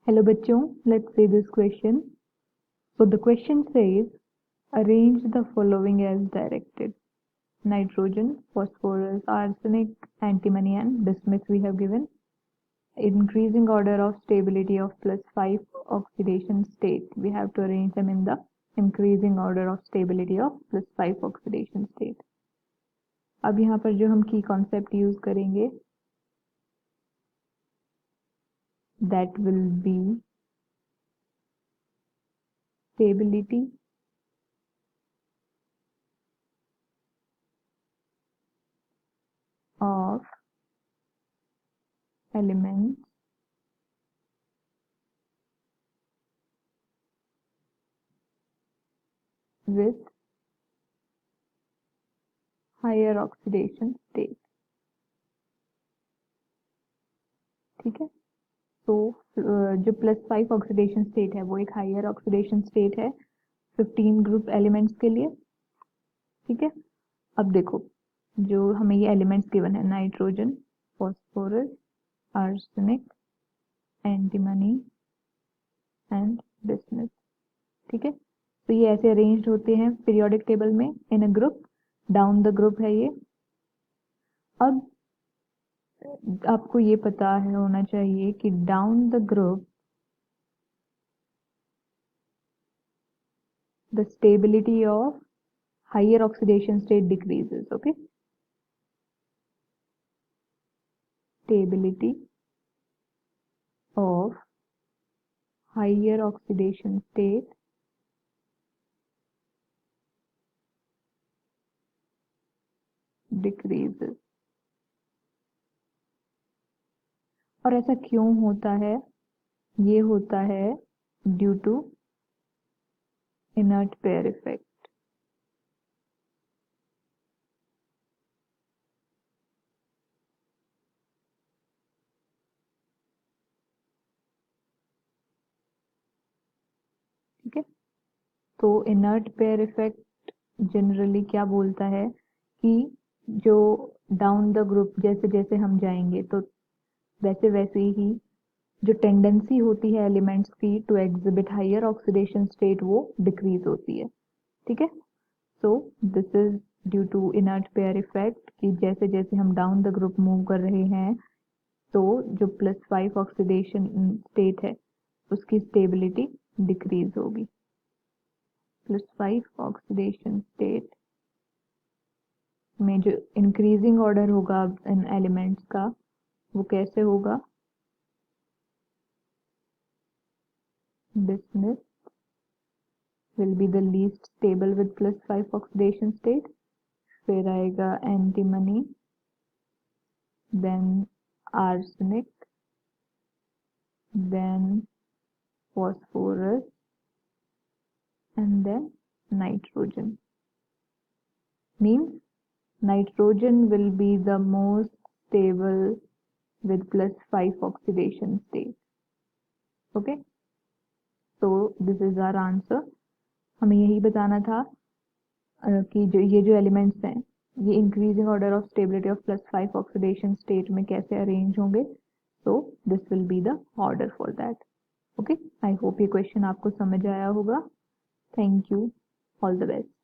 Hello बच्चों, let's see this question. So the question says, arrange the following as directed. Nitrogen, phosphorus, arsenic, antimony and bismuth we have given. Increasing order of stability of +5 oxidation state. We have to arrange them in the increasing order of stability of +5 oxidation state. अब यहाँ पर जो हम की concept use करेंगे that will be stability of elements with higher oxidation state. ठीक है, तो जो +5 ऑक्सीडेशन स्टेट है वो एक हायर ऑक्सीडेशन स्टेट है 15 ग्रुप एलिमेंट्स के लिए. ठीक है, अब देखो जो हमें ये एलिमेंट्स गिवन है nitrogen, phosphorus, arsenic, antimony and bismuth. ठीक है, तो ये ऐसे अरेंज्ड होते हैं पीरियोडिक टेबल में in a group. Down the group है ये. अब आपको ये पता है होना चाहिए कि down the group the stability of higher oxidation state decreases. Okay, stability of higher oxidation state decreases. और ऐसा क्यों होता है? ये होता है due to inert pair effect. ठीक है, तो इनर्ट पेयर इफेक्ट जनरली क्या बोलता है कि जो डाउन द ग्रुप जैसे जैसे हम जाएंगे तो वैसे वैसे ही जो टेंडेंसी होती है एलिमेंट्स की to exhibit higher oxidation state वो डिक्रीज होती है. ठीक है, so this is due to inert pair effect कि जैसे जैसे हम डाउन द ग्रुप मूव कर रहे हैं तो जो +5 ऑक्सीडेशन स्टेट है उसकी स्टेबिलिटी डिक्रीज होगी. +5 ऑक्सीडेशन स्टेट में जो इंक्रीजिंग ऑर्डर होगा इन एलिमेंट्स का वो कैसे होगा? Bismuth will be the least stable with +5 oxidation state. फिर आएगा antimony, then arsenic, then phosphorus and then nitrogen. Means nitrogen will be the most stable with +5 oxidation state. Okay, so this is our answer. हमें यही बताना था कि जो ये जो एलिमेंट्स हैं ये increasing order of stability of +5 oxidation state में कैसे अरेंज होंगे. So this will be the order for that. Okay, I hope ये क्वेश्चन आपको समझ आया होगा. Thank you, all the best.